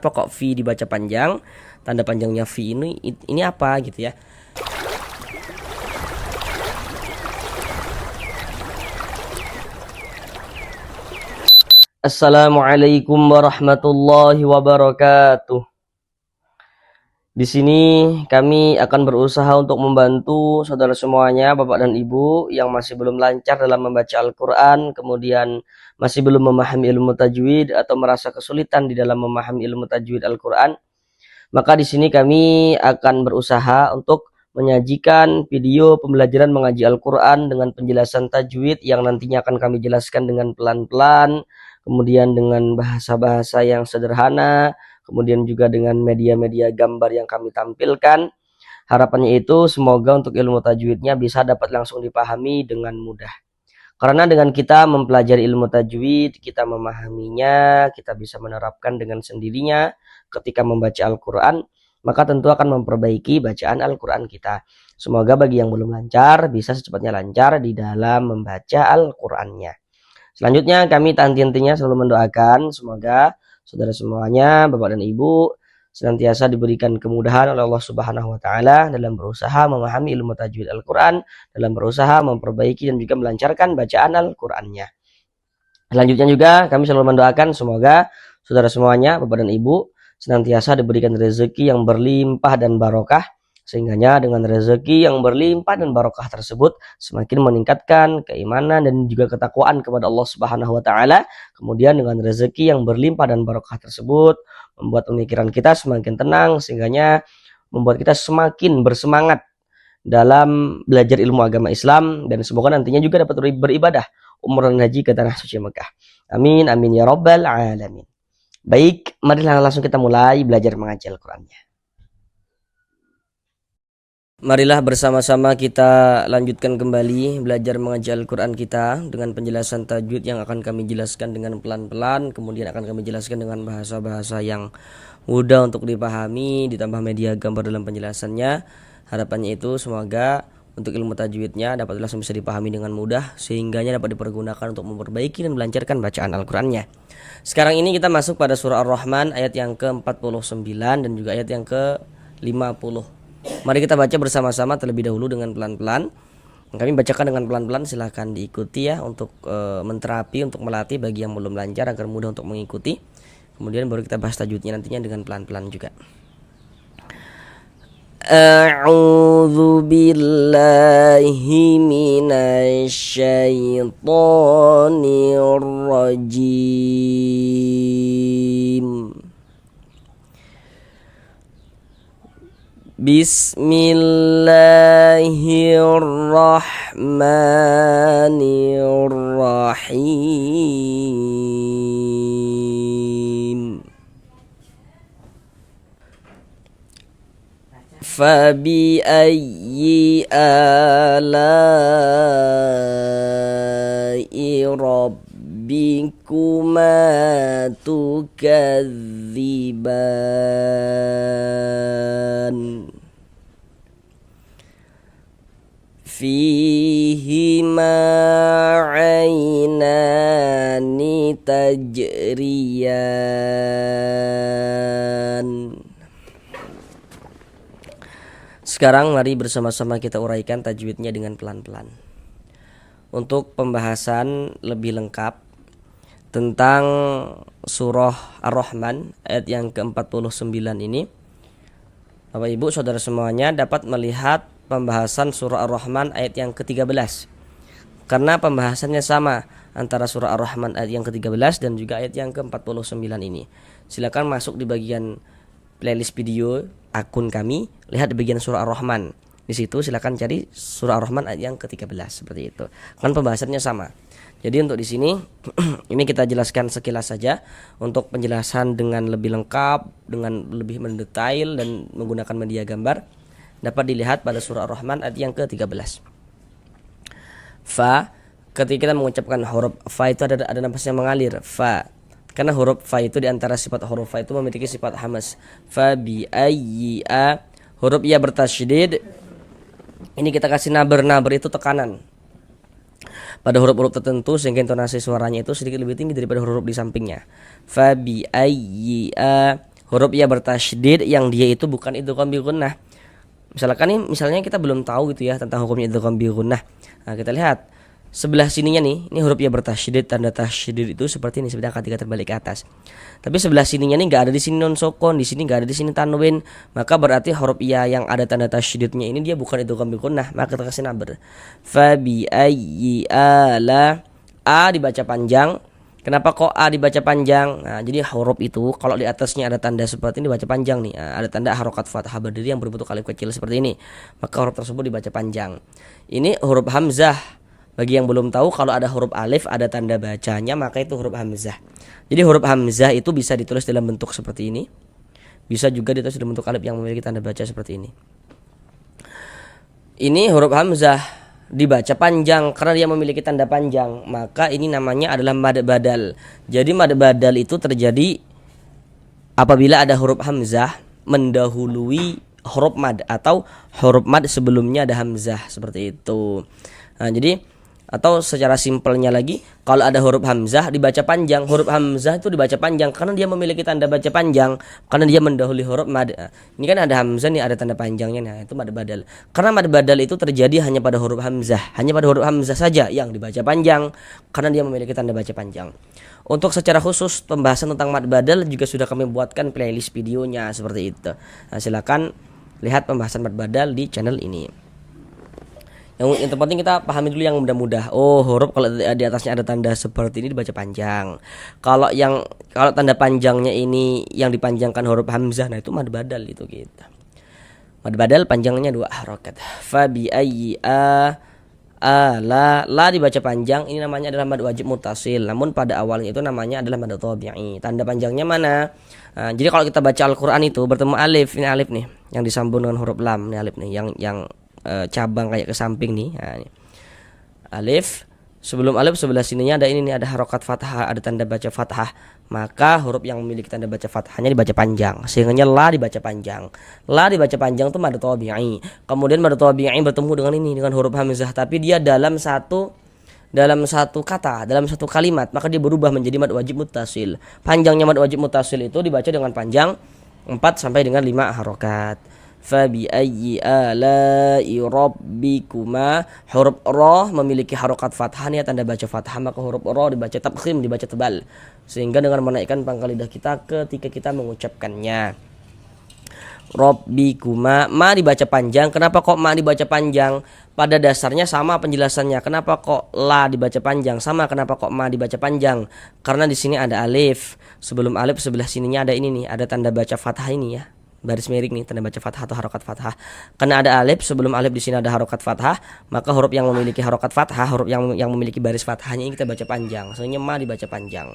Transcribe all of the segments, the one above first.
Pokok fi dibaca panjang, tanda panjangnya fi ini apa gitu ya. Assalamualaikum warahmatullahi wabarakatuh. Di sini kami akan berusaha untuk membantu saudara semuanya, Bapak dan Ibu yang masih belum lancar dalam membaca Al-Quran, kemudian masih belum memahami ilmu tajwid atau merasa kesulitan di dalam memahami ilmu tajwid Al-Quran. Maka di sini kami akan berusaha untuk menyajikan video pembelajaran mengaji Al-Quran dengan penjelasan tajwid yang nantinya akan kami jelaskan dengan pelan-pelan, kemudian dengan bahasa-bahasa yang sederhana, kemudian juga dengan media-media gambar yang kami tampilkan. Harapannya itu semoga untuk ilmu tajwidnya bisa dapat langsung dipahami dengan mudah. Karena dengan kita mempelajari ilmu tajwid, kita memahaminya, kita bisa menerapkan dengan sendirinya ketika membaca Al-Quran, maka tentu akan memperbaiki bacaan Al-Quran kita. Semoga bagi yang belum lancar, bisa secepatnya lancar di dalam membaca Al-Qurannya. Selanjutnya kami tak henti-hentinya selalu mendoakan semoga saudara semuanya, Bapak dan Ibu, senantiasa diberikan kemudahan oleh Allah Subhanahu wa taala dalam berusaha memahami ilmu tajwid Al-Qur'an, dalam berusaha memperbaiki dan juga melancarkan bacaan Al-Qur'annya. Selanjutnya juga kami selalu mendoakan semoga saudara semuanya, Bapak dan Ibu, senantiasa diberikan rezeki yang berlimpah dan barokah, sehingganya dengan rezeki yang berlimpah dan barokah tersebut semakin meningkatkan keimanan dan juga ketakwaan kepada Allah Subhanahu wa taala. Kemudian dengan rezeki yang berlimpah dan barokah tersebut membuat pemikiran kita semakin tenang, sehingganya membuat kita semakin bersemangat dalam belajar ilmu agama Islam, dan semoga nantinya juga dapat beribadah umrah dan haji ke tanah suci Mekah. Amin amin ya rabbal alamin. Baik, marilah langsung kita mulai belajar mengaji Al-Qur'annya. Marilah bersama-sama kita lanjutkan kembali belajar mengaji Al-Quran kita dengan penjelasan tajwid yang akan kami jelaskan dengan pelan-pelan, kemudian akan kami jelaskan dengan bahasa-bahasa yang mudah untuk dipahami, ditambah media gambar dalam penjelasannya. Harapannya itu semoga untuk ilmu tajwidnya dapat langsung bisa dipahami dengan mudah, sehingganya dapat dipergunakan untuk memperbaiki dan melancarkan bacaan Al-Qurannya. Sekarang ini kita masuk pada surah Ar-Rahman ayat yang ke-49 dan juga ayat yang ke-50. Mari kita baca bersama-sama terlebih dahulu dengan pelan-pelan. Kami bacakan dengan pelan-pelan, silahkan diikuti ya untuk menterapi, untuk melatih bagi yang belum lancar agar mudah untuk mengikuti. Kemudian baru kita bahas tajwidnya nantinya dengan pelan-pelan juga. A'udzu billahi minasy syaithanir rajim. Bismillahirrahmanirrahim. Fabi ayyi ala'i rabbikuma tukadziban. Fihima 'ainani tajriyan. Sekarang mari bersama-sama kita uraikan tajwidnya dengan pelan-pelan. Untuk pembahasan lebih lengkap tentang surah Ar-Rahman ayat yang ke-49 ini, Bapak Ibu saudara semuanya dapat melihat pembahasan surah Ar-Rahman ayat yang ke-13. Karena pembahasannya sama antara surah Ar-Rahman ayat yang ke-13 dan juga ayat yang ke-49 ini. Silakan masuk di bagian playlist video akun kami, lihat di bagian surah Ar-Rahman. Di situ silakan cari surah Ar-Rahman ayat yang ke-13 seperti itu. Kan pembahasannya sama. Jadi untuk di sini ini kita jelaskan sekilas saja untuk penjelasan dengan lebih lengkap, dengan lebih mendetail dan menggunakan media gambar. Dapat dilihat pada surah Ar-Rahman ayat yang ke-13. Fa, ketika kita mengucapkan huruf fa itu ada nafas yang mengalir, fa. Karena huruf fa itu diantara sifat huruf fa itu memiliki sifat hamas. Fa bi ayyi a, huruf ya bertasydid. Ini kita kasih naber itu tekanan pada huruf-huruf tertentu sehingga intonasi suaranya itu sedikit lebih tinggi daripada huruf di sampingnya. Fa bi ayyi a, huruf ya bertasydid yang dia itu bukan idgham bi gunnah. Misalnya kita belum tahu gitu ya tentang hukumnya idgham bi gunnah. Nah, kita lihat sebelah sininya nih, ini huruf ya bertasydid, tanda tasydid itu seperti ini, sedangkan ketika terbalik ke atas. Tapi sebelah sininya nih nggak ada di sini nun sukun, di sini nggak ada di sini tanwin, maka berarti huruf ya yang ada tanda tasydidnya ini dia bukan idgham bi gunnah, maka kita kasih naber. Fa bi ayyi ala, a dibaca panjang. Kenapa kok a dibaca panjang? Nah, jadi huruf itu kalau di atasnya ada tanda seperti ini dibaca panjang nih. Nah, ada tanda harokat fathah berdiri yang berbentuk alif kecil seperti ini, maka huruf tersebut dibaca panjang. Ini huruf hamzah. Bagi yang belum tahu, kalau ada huruf alif ada tanda bacanya, maka itu huruf hamzah. Jadi huruf hamzah itu bisa ditulis dalam bentuk seperti ini, bisa juga ditulis dalam bentuk alif yang memiliki tanda baca seperti ini. Ini huruf hamzah dibaca panjang karena dia memiliki tanda panjang, maka ini namanya adalah mad badal. Jadi mad badal itu terjadi apabila ada huruf hamzah mendahului huruf mad atau huruf mad sebelumnya ada hamzah, seperti itu. Nah, jadi atau secara simpelnya lagi, kalau ada huruf hamzah dibaca panjang, huruf hamzah itu dibaca panjang karena dia memiliki tanda baca panjang, karena dia mendahului huruf mad. Nah, ini kan ada hamzah nih, ada tanda panjangnya, nah itu mad badal. Karena mad badal itu terjadi hanya pada huruf hamzah, hanya pada huruf hamzah saja yang dibaca panjang karena dia memiliki tanda baca panjang. Untuk secara khusus pembahasan tentang mad badal juga sudah kami buatkan playlist videonya seperti itu. Nah, silakan lihat pembahasan mad badal di channel ini. Yang terpenting kita pahami dulu yang mudah-mudah. Oh, huruf kalau di atasnya ada tanda seperti ini dibaca panjang. Kalau tanda panjangnya ini yang dipanjangkan huruf hamzah, nah itu mad badal itu kita. Mad badal panjangnya 2 harokat. Fa bi ayyi la dibaca panjang, ini namanya adalah mad wajib muttasil. Namun pada awalnya itu namanya adalah mad tabi'i. Tanda panjangnya mana? Nah, jadi kalau kita baca Al-Qur'an itu bertemu alif, ini alif nih yang disambung dengan huruf lam, ini alif nih yang cabang kayak ke samping nih. Nah, ini alif, sebelum alif sebelah sininya ada ini nih, ada harokat fathah, ada tanda baca fathah, maka huruf yang memiliki tanda baca fathahnya dibaca panjang, sehingga la dibaca panjang. La dibaca panjang itu mad tabi'i. Kemudian mad tabi'i bertemu dengan ini, dengan huruf hamzah, tapi dia dalam satu kata, dalam satu kalimat, maka dia berubah menjadi mad wajib muttasil. Panjangnya mad wajib muttasil itu dibaca dengan panjang 4 sampai dengan 5 harokat. Fabi ayyi ala'i rabbikuma, huruf ra memiliki harokat fathah nih, tanda baca fathah, maka huruf ra dibaca tabkhim, dibaca tebal, sehingga dengan menaikkan pangkal lidah kita ketika kita mengucapkannya. Rabbikuma, ma dibaca panjang. Kenapa kok ma dibaca panjang? Pada dasarnya sama penjelasannya. Kenapa kok la dibaca panjang? Sama kenapa kok ma dibaca panjang? Karena di sini ada alif. Sebelum alif sebelah sininya ada ini nih, ada tanda baca fathah ini ya. Baris miring nih, tanda baca fathah atau harokat fathah. Karena ada alif, sebelum alif di sini ada harokat fathah, maka huruf yang memiliki harokat fathah, huruf yang memiliki baris fathahnya ini kita baca panjang. Soalnya ma dibaca panjang.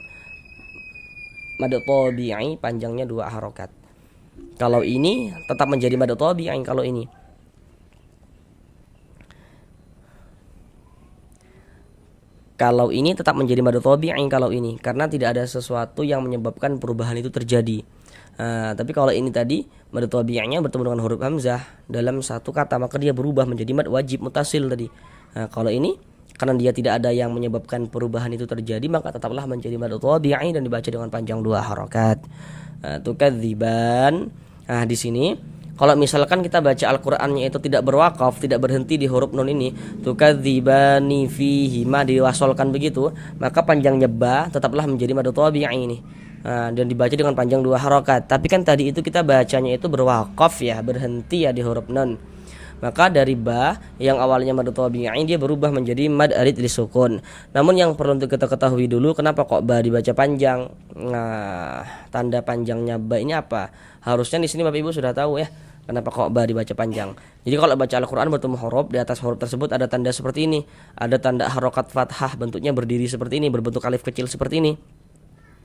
Mad tabi'i panjangnya 2 harokat. Kalau ini tetap menjadi mad tabi'i kalau ini. Kalau ini tetap menjadi mad tabi'i kalau ini, karena tidak ada sesuatu yang menyebabkan perubahan itu terjadi. Tapi kalau ini tadi mad tabi'inya bertemu dengan huruf hamzah dalam satu kata, maka dia berubah menjadi mad wajib muttasil tadi. Kalau ini karena dia tidak ada yang menyebabkan perubahan itu terjadi, maka tetaplah menjadi mad tabi'i dan dibaca dengan panjang 2 harokat. Tukadziban. Nah, di sini kalau misalkan kita baca Al-Qur'annya itu tidak berwakaf, tidak berhenti di huruf nun ini, tukadzibani fihi, ma diwasolkan begitu, maka panjangnya ba tetaplah menjadi mad tabi'i ini. Dan dibaca dengan panjang 2 harokat. Tapi kan tadi itu kita bacanya itu berwakaf ya, berhenti ya di huruf nun. Maka dari ba yang awalnya mad tabi'i dia berubah menjadi mad arid lisukun. Namun yang perlu untuk kita ketahui dulu, kenapa kok ba dibaca panjang? Nah, tanda panjangnya ba ini apa? Harusnya di sini Bapak Ibu sudah tahu ya, kenapa kok ba dibaca panjang. Jadi kalau baca Al-Qur'an bertemu huruf, di atas huruf tersebut ada tanda seperti ini, ada tanda harokat fathah, bentuknya berdiri seperti ini, berbentuk alif kecil seperti ini.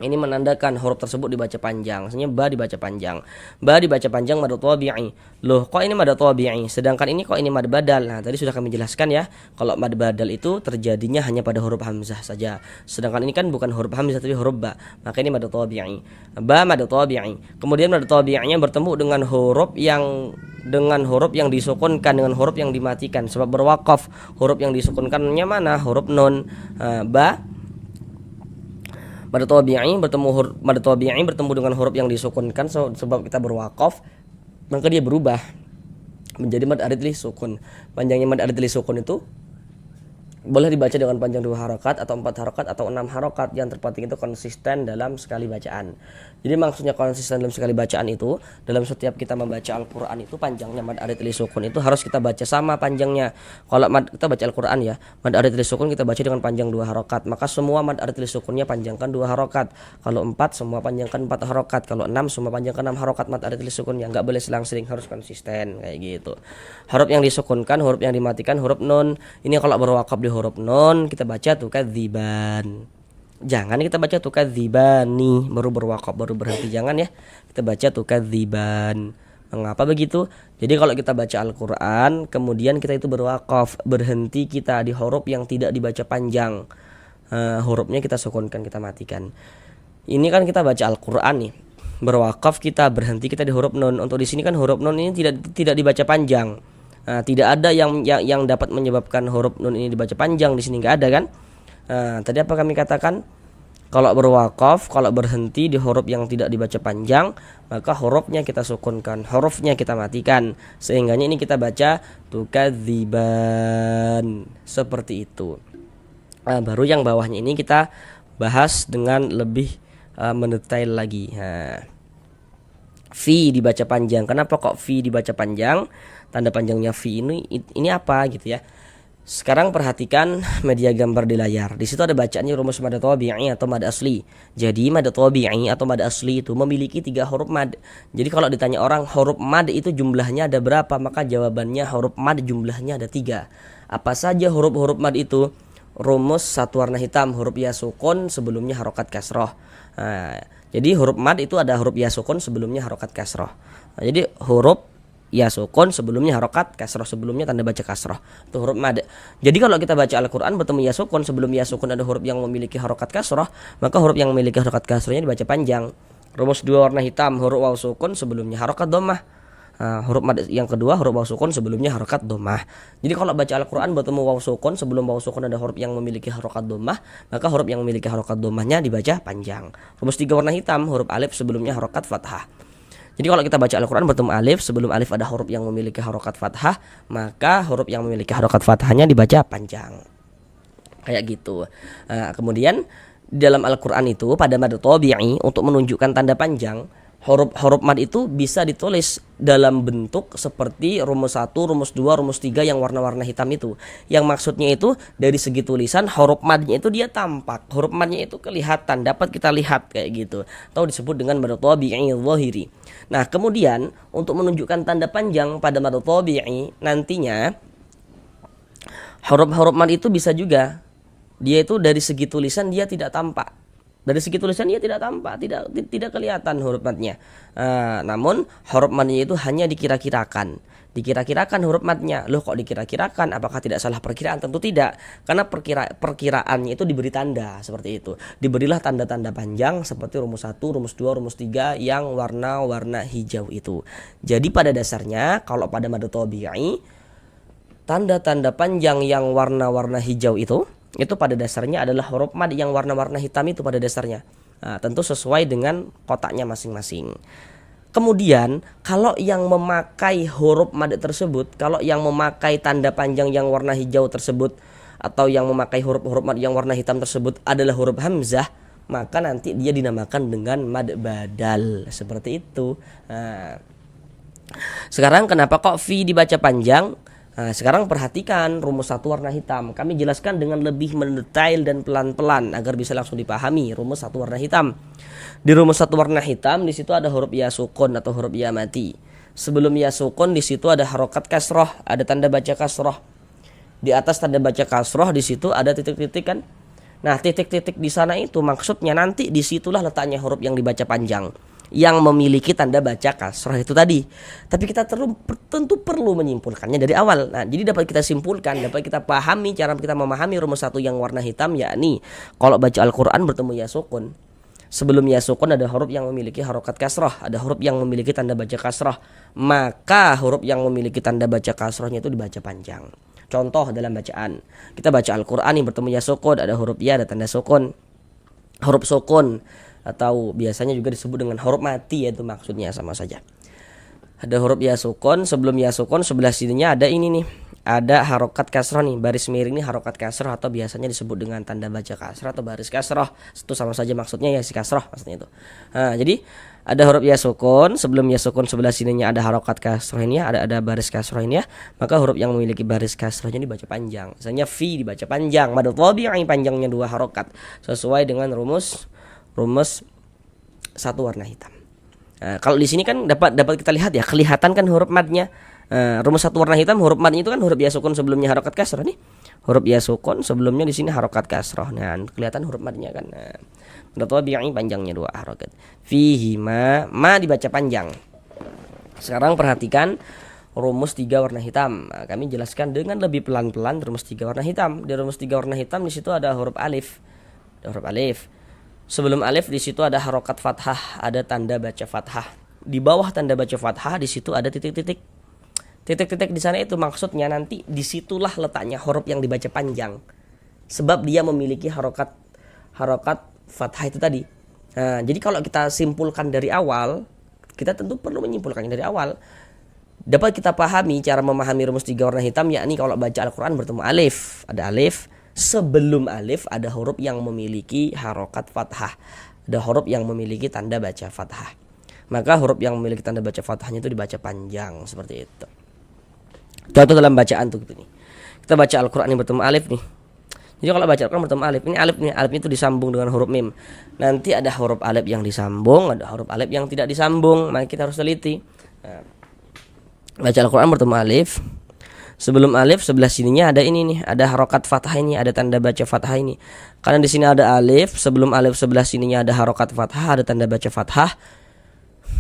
Ini menandakan huruf tersebut dibaca panjang. Maksudnya ba dibaca panjang. Ba dibaca panjang mad tabi'i. Loh, kok ini mad tabi'i? Sedangkan ini kok ini mad badal? Nah, tadi sudah kami jelaskan ya. Kalau mad badal itu terjadinya hanya pada huruf hamzah saja. Sedangkan ini kan bukan huruf hamzah tapi huruf ba. Maka ini mad tabi'i. Ba mad tabi'i. Kemudian mad tabi'inya bertemu dengan huruf yang disukunkan, dengan huruf yang dimatikan. Sebab berwakaf, huruf yang disukunkannya mana? Huruf nun. Mad tabi'i bertemu dengan huruf yang disukunkan sebab kita berwaqaf, maka dia berubah menjadi mad arid li sukun. Panjangnya mad arid li sukun itu boleh dibaca dengan panjang 2 harokat atau 4 harokat atau 6 harokat. Yang terpenting itu konsisten dalam sekali bacaan. Jadi maksudnya konsisten dalam sekali bacaan itu, dalam setiap kita membaca Al-Quran itu panjangnya mad arid li sukun itu harus kita baca sama panjangnya. Kalau kita baca Al-Quran ya, mad arid li sukun kita baca dengan panjang 2 harokat, maka semua mad arid li sukunnya panjangkan 2 harokat. Kalau 4 semua panjangkan 4 harokat. Kalau 6 semua panjangkan 6 harokat mad arid li sukunnya. Nggak boleh selang-seling, harus konsisten kayak gitu. Huruf yang disukunkan, huruf yang dimatikan, huruf nun. Ini kalau berwakaf di huruf nun kita baca tuh kadziban. Jangan kita baca tuh kadzibani baru berwakaf baru berhenti, jangan ya. Kita baca tuh kadziban. Mengapa begitu? Jadi kalau kita baca Al-Qur'an kemudian kita itu berwakaf, berhenti kita di huruf yang tidak dibaca panjang. Hurufnya kita sukunkan, kita matikan. Ini kan kita baca Al-Qur'an nih. Berwakaf kita, berhenti kita di huruf nun. Untuk di sini kan huruf nun ini tidak dibaca panjang. Tidak ada yang dapat menyebabkan huruf nun ini dibaca panjang, di sini nggak ada kan? Tadi apa kami katakan? Kalau berwakaf, kalau berhenti di huruf yang tidak dibaca panjang, maka hurufnya kita sukunkan, hurufnya kita matikan. Sehingganya ini kita baca tukadziban seperti itu. Baru yang bawahnya ini kita bahas dengan lebih mendetail lagi. Fi dibaca panjang. Kenapa kok fi dibaca panjang? Tanda panjangnya fi ini apa gitu ya. Sekarang perhatikan media gambar di layar. Di situ ada bacaannya rumus mad tabi'i atau mad asli. Jadi mad tabi'i atau mad asli itu memiliki 3 huruf mad. Jadi kalau ditanya orang huruf mad itu jumlahnya ada berapa, maka jawabannya huruf mad jumlahnya ada 3. Apa saja huruf-huruf mad itu? Rumus satu warna hitam, huruf ya sukun sebelumnya harokat kasroh. Jadi huruf mad itu ada huruf ya sukun sebelumnya harokat kasroh. Jadi huruf ya sukun sebelumnya harokat kasroh, sebelumnya tanda baca kasroh, itu huruf mad. Jadi kalau kita baca Al-Quran bertemu ya sukun, sebelum ya sukun ada huruf yang memiliki harokat kasroh, maka huruf yang memiliki harokat kasrohnya dibaca panjang. Rumus 2 warna hitam, huruf waw sukun sebelumnya harokat dhammah. Huruf mad yang kedua huruf waw sukun sebelumnya harokat dhammah. Jadi kalau baca Al-Quran bertemu waw sukun, sebelum waw sukun ada huruf yang memiliki harokat dhammah, maka huruf yang memiliki harokat dhammahnya dibaca panjang. Rumus 3 warna hitam, huruf alif sebelumnya harokat fathah. Jadi kalau kita baca Al-Quran bertemu alif, sebelum alif ada huruf yang memiliki harokat fathah, maka huruf yang memiliki harokat fathahnya dibaca panjang. Kayak gitu. Kemudian di dalam Al-Quran itu pada mad tabi'i untuk menunjukkan tanda panjang, huruf mad itu bisa ditulis dalam bentuk seperti rumus 1, rumus 2, rumus 3 yang warna-warna hitam itu. Yang maksudnya itu dari segi tulisan huruf madnya itu dia tampak, huruf madnya itu kelihatan, dapat kita lihat kayak gitu. Atau disebut dengan mad tabi'i zahiri. Nah, kemudian untuk menunjukkan tanda panjang pada mad tabi'i nantinya huruf-huruf mad itu bisa juga dia itu dari segi tulisan dia tidak tampak. Dari segi tulisan dia tidak tampak, tidak kelihatan huruf madnya. Namun huruf madnya itu hanya dikira-kirakan huruf madnya. Loh kok dikira-kirakan? Apakah tidak salah perkiraan? Tentu tidak, karena perkiraannya itu diberi tanda seperti itu. Diberilah tanda-tanda panjang seperti rumus 1, rumus 2, rumus 3 yang warna-warna hijau itu. Jadi pada dasarnya kalau pada mad tabi'i tanda-tanda panjang yang warna-warna hijau itu pada dasarnya adalah huruf mad yang warna-warna hitam itu pada dasarnya. Tentu sesuai dengan kotaknya masing-masing. Kemudian kalau yang memakai huruf mad tersebut, kalau yang memakai tanda panjang yang warna hijau tersebut atau yang memakai huruf-huruf mad yang warna hitam tersebut adalah huruf hamzah, maka nanti dia dinamakan dengan mad badal seperti itu. Sekarang kenapa kok fi dibaca panjang? Sekarang perhatikan rumus 1 warna hitam. Kami jelaskan dengan lebih mendetail dan pelan-pelan agar bisa langsung dipahami rumus 1 warna hitam. Di rumus 1 warna hitam di situ ada huruf ya sukun atau huruf ya mati. Sebelum ya sukun di situ ada harokat kasroh, ada tanda baca kasroh. Di atas tanda baca kasroh di situ ada titik-titik kan. Nah, titik-titik di sana itu maksudnya nanti disitulah letaknya huruf yang dibaca panjang, yang memiliki tanda baca kasroh itu tadi. Tapi kita tentu perlu menyimpulkannya dari awal. Nah, jadi dapat kita simpulkan, dapat kita pahami cara kita memahami rumus 1 yang warna hitam, yakni kalau baca Al-Quran bertemu ya sukun. Sebelum ya sukun ada huruf yang memiliki harokat kasroh, ada huruf yang memiliki tanda baca kasroh, maka huruf yang memiliki tanda baca kasrohnya itu dibaca panjang. Contoh dalam bacaan, kita baca Al-Quran yang bertemu ya sukun, ada huruf ya, ada tanda sukun. huruf sukun atau biasanya juga disebut dengan huruf mati, yaitu maksudnya sama saja. Ada huruf ya sukun, sebelum ya sukun sebelah sininya ada ini nih. Ada harokat kasroh nih, baris miring nih harokat kasroh atau biasanya disebut dengan tanda baca kasroh atau baris kasroh. Itu sama saja maksudnya, ya si kasroh maksudnya itu. Nah, jadi ada huruf ya sukun, sebelum ya sukun sebelah sininya ada harokat kasroh ini, ada baris kasroh ini ya. Maka huruf yang memiliki baris kasrohnya dibaca panjang. Misalnya fi dibaca panjang, madu tabi'i panjangnya 2 harokat sesuai dengan rumus satu warna hitam. Nah, kalau di sini kan dapat kita lihat ya, kelihatan kan huruf madnya. Rumus satu warna hitam, huruf madnya itu kan huruf ya sukun sebelumnya harokat kasroh nih. Huruf ya sukun sebelumnya di sini harokat kasroh. Nah, kelihatan huruf madnya kan. Nah, tabi'i panjangnya 2 harokat. Fihi ma dibaca panjang. Sekarang perhatikan rumus 3 warna hitam. Nah, kami jelaskan dengan lebih pelan-pelan rumus 3 warna hitam. Di rumus 3 warna hitam di situ ada huruf alif. Ada huruf alif. Sebelum alif di situ ada harokat fathah, ada tanda baca fathah. Di bawah tanda baca fathah di situ ada titik-titik. Titik-titik di sana itu maksudnya nanti disitulah letaknya huruf yang dibaca panjang. Sebab dia memiliki harokat fathah itu tadi. Nah, jadi kalau kita simpulkan dari awal, kita tentu perlu menyimpulkannya dari awal. Dapat kita pahami cara memahami rumus 3 warna hitam, yakni kalau baca Al-Quran bertemu alif, ada alif. Sebelum alif ada huruf yang memiliki harokat fathah, ada huruf yang memiliki tanda baca fathah. Maka huruf yang memiliki tanda baca fathahnya itu dibaca panjang seperti itu. Contoh dalam bacaan tuh gitu nih. Kita baca Al-Quran yang bertemu alif nih. Jadi kalau baca Al-Quran bertemu alif, ini alif itu disambung dengan huruf mim. Nanti ada huruf alif yang disambung, ada huruf alif yang tidak disambung. Maka kita harus teliti. Nah, baca Al-Quran bertemu alif. Sebelum alif sebelah sininya ada ini nih, ada harokat fathah ini, ada tanda baca fathah ini. Karena di sini ada alif, sebelum alif sebelah sininya ada harokat fathah, ada tanda baca fathah.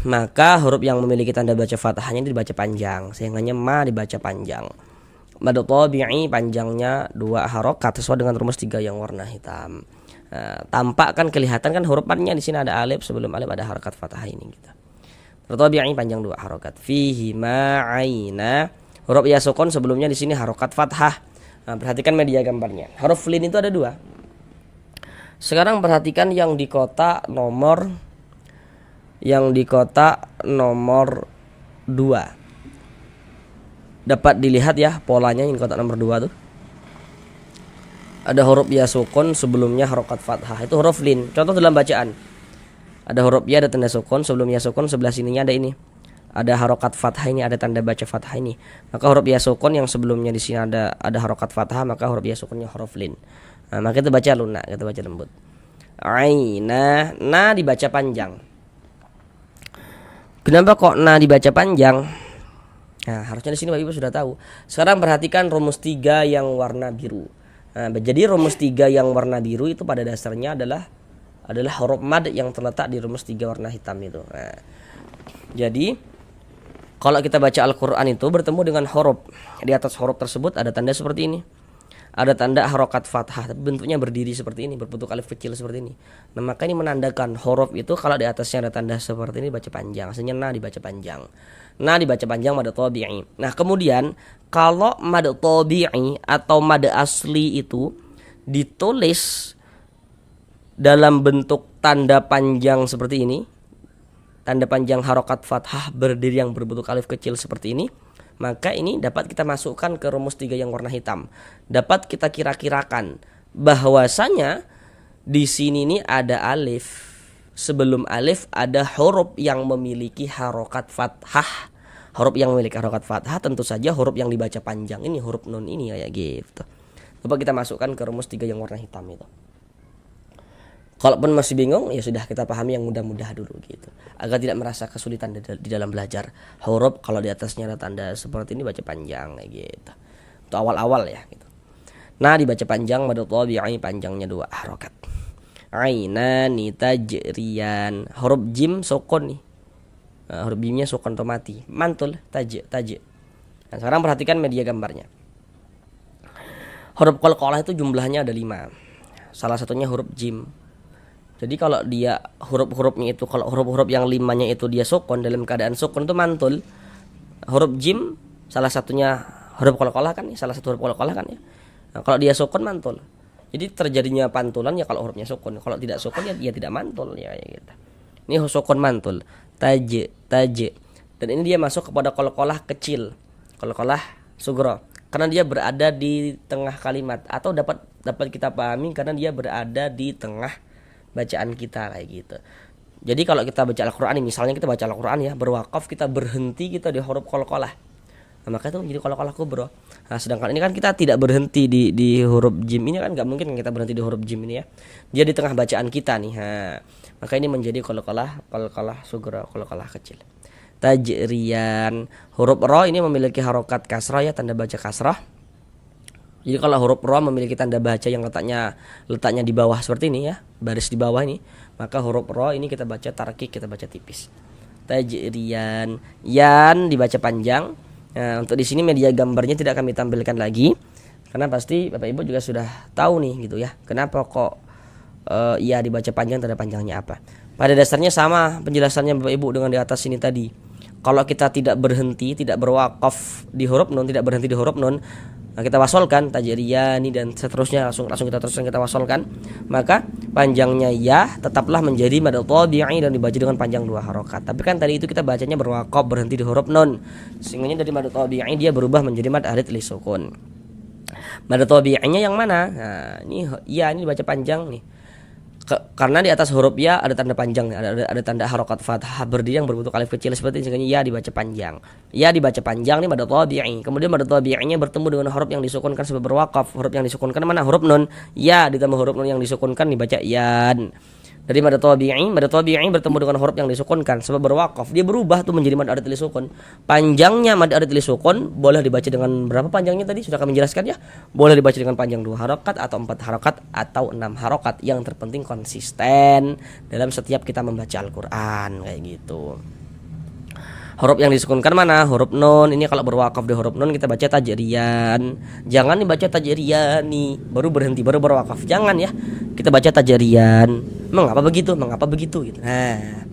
Maka huruf yang memiliki tanda baca fathahnya dibaca panjang, sehingga ma dibaca panjang. Madu tabi'i panjangnya 2 harokat sesuai dengan rumus 3 yang warna hitam. Nah, tampak kan kelihatan kan huruf madnya di sini ada alif, sebelum alif ada harokat fathah ini gitu. Madu tabi'i panjang 2 harokat. Fihi ma aina. Huruf ya sukun sebelumnya di sini harokat fathah. Nah, perhatikan media gambarnya. Huruf lin itu ada 2. Sekarang perhatikan yang di kotak nomor 2. Dapat dilihat ya polanya yang kotak nomor 2 tuh. Ada huruf ya sukun sebelumnya harokat fathah. Itu huruf lin. Contoh dalam bacaan. Ada huruf ya, ada tanda sukun, sebelum ya sukun sebelah sininya ada ini. Ada harokat fathah ini, ada tanda baca fathah ini. Maka huruf ya sukun yang sebelumnya di sini ada harokat fathah, maka huruf ya sukunnya huruf lin. Nah, maka kita baca lunak, kita baca lembut. Aina, na dibaca panjang. Kenapa kok na dibaca panjang? Nah, harusnya di sini Bapak Ibu sudah tahu. Sekarang perhatikan rumus 3 yang warna biru. Nah, jadi rumus 3 yang warna biru itu pada dasarnya adalah huruf mad yang terletak di rumus 3 warna hitam itu. Nah, jadi kalau kita baca Al-Quran itu bertemu dengan huruf. Di atas huruf tersebut ada tanda seperti ini. Ada tanda harokat fathah, tapi bentuknya berdiri seperti ini, berbentuk alif kecil seperti ini. Nah, maka ini menandakan huruf itu kalau di atasnya ada tanda seperti ini baca panjang. Hasilnya na dibaca panjang. Na dibaca panjang mad tabi'i. Nah, kemudian kalau mad tabi'i atau mad asli itu ditulis dalam bentuk tanda panjang seperti ini, tanda panjang harokat fathah berdiri yang berbentuk alif kecil seperti ini, maka ini dapat kita masukkan ke rumus 3 yang warna hitam. Dapat kita kira-kirakan bahwasanya di sini nih ada alif. Sebelum alif ada huruf yang memiliki harokat fathah. Huruf yang memiliki harokat fathah tentu saja huruf yang dibaca panjang ini, huruf nun ini kayak gitu. Dapat kita masukkan ke rumus 3 yang warna hitam itu. Kalaupun masih bingung, ya sudah kita pahami yang mudah-mudah dulu gitu, agar tidak merasa kesulitan di dalam belajar. Huruf kalau di atasnya ada tanda seperti ini baca panjang kayak gitu. Itu awal-awal ya gitu. Nah, dibaca panjang mad tabi'i panjangnya 2 harokat. Ainani tajriyan. Huruf jim sukun nih. Nah, huruf jimnya sukun atau mati. Mantul taj. Nah, sekarang perhatikan media gambarnya. Huruf qalqalah itu jumlahnya ada 5. Salah satunya huruf jim. Jadi kalau dia huruf-hurufnya itu, kalau huruf-huruf yang 5-nya itu dia sukun, dalam keadaan sukun itu mantul. Huruf jim salah satunya huruf qalqalah kan ya, salah satu huruf qalqalah kan ya. Nah, kalau dia sukun mantul. Jadi terjadinya pantulan ya kalau hurufnya sukun. Kalau tidak sukun ya tidak mantul ya gitu. Ini sukun mantul. Taje, taje. Dan ini dia masuk kepada qalqalah kecil. Qalqalah sugro. Karena dia berada di tengah kalimat atau dapat kita pahami karena dia berada di tengah bacaan kita kayak gitu. Jadi kalau kita baca Al-Qur'an, misalnya kita baca Al-Qur'an ya, berwakaf kita berhenti kita di huruf qalqalah. Nah, maka itu menjadi qalqalah kubro. Nah, sedangkan ini kan kita tidak berhenti di huruf jim ini kan nggak mungkin kita berhenti di huruf jim ini ya. Dia di tengah bacaan kita nih. Nah, maka ini menjadi qalqalah sugro, qalqalah kecil. Tajriyan. Huruf ro ini memiliki harokat kasrah ya, tanda baca kasrah. Jadi kalau huruf ro memiliki tanda baca yang letaknya di bawah seperti ini ya, baris di bawah ini, maka huruf ro ini kita baca tarkik, kita baca tipis. Tajriyan. Yan dibaca panjang. Nah, untuk di sini media gambarnya tidak kami tampilkan lagi karena pasti Bapak Ibu juga sudah tahu nih gitu ya. Kenapa kok ya dibaca panjang, tanda panjangnya apa? Pada dasarnya sama penjelasannya Bapak Ibu dengan di atas ini tadi. Kalau kita tidak berhenti, tidak berwakaf di huruf nun, tidak berhenti di huruf nun, nah kita wasolkan tajriyani dan seterusnya langsung kita wasolkan, maka panjangnya ya tetaplah menjadi mad tabi'i dan dibaca dengan panjang 2 harokat. Tapi kan tadi itu kita bacanya berwakaf berhenti di huruf nun, sehingga dari mad tabi'i dia berubah menjadi mad arid li sukun. Mad tabi'inya yang mana? Nah, ini ya ini dibaca panjang nih. Karena di atas huruf ya ada tanda panjang, ada tanda harokat fathah berdiri yang berbentuk alif kecil seperti ini, sehingga ya dibaca panjang. Ya dibaca panjang nih mad tabi'i. Kemudian mad tabi'inya bertemu dengan huruf yang disukunkan sebab berwakaf. Huruf yang disukunkan mana? Huruf nun. Ya ditambah huruf nun yang disukunkan dibaca yan. Dari mad tabi'i bertemu dengan huruf yang disukunkan sebab berwakaf, dia berubah tuh menjadi mad arid li sukun. Panjangnya mad arid li sukun boleh dibaca dengan berapa panjangnya tadi sudah kami jelaskan ya. Boleh dibaca dengan panjang 2 harokat atau 4 harokat atau 6 harokat. Yang terpenting konsisten dalam setiap kita membaca Al-Qur'an kayak gitu. Huruf yang disukunkan mana? Huruf nun. Ini kalau berwakaf di huruf nun kita baca tajriyan. Jangan dibaca tajriyani baru berhenti baru berwakaf. Jangan ya. Kita baca tajriyan. Mengapa begitu? Mengapa begitu gitu. Nah,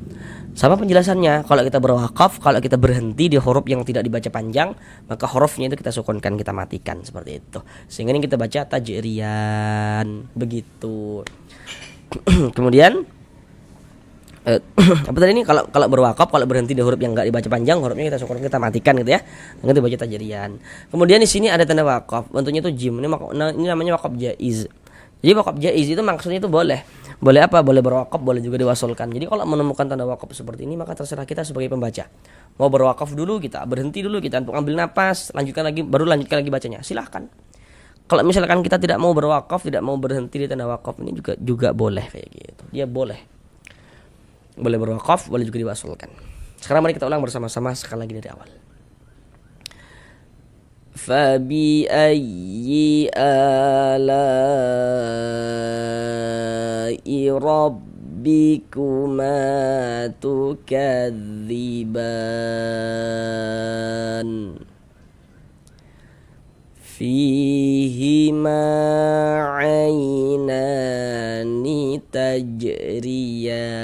sama penjelasannya. Kalau kita berwakaf, kalau kita berhenti di huruf yang tidak dibaca panjang, maka hurufnya itu kita sukunkan, kita matikan seperti itu. Sehingga ini kita baca tajriyan. Begitu. Kemudian apa tadi ini kalau berwakaf, kalau berhenti di huruf yang enggak dibaca panjang, hurufnya kita syukur kita matikan gitu ya. Nanti baca tajriyan. Kemudian di sini ada tanda wakaf, bentuknya itu jim. Ini namanya wakaf jaiz. Jadi wakaf jaiz itu maksudnya itu boleh. Boleh apa? Boleh berwakaf, boleh juga diwasolkan. Jadi kalau menemukan tanda wakaf seperti ini maka terserah kita sebagai pembaca. Mau berwakaf dulu kita, berhenti dulu kita untuk ambil napas, lanjutkan lagi lanjutkan lagi bacanya. Silahkan. Kalau misalkan kita tidak mau berwakaf, tidak mau berhenti di tanda wakaf ini juga boleh kayak gitu. Dia boleh berwakaf, boleh juga diwasolkan. Sekarang mari kita ulang bersama-sama sekali lagi dari awal. Fabi ayyi ala'i rabbikuma tukadziban fihima 'ainani tajriyan.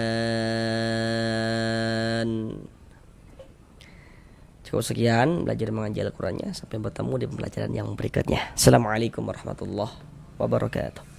Cukup sekian belajar mengaji Al-Qur'annya. Sampai bertemu di pembelajaran yang berikutnya. Assalamualaikum warahmatullahi wabarakatuh.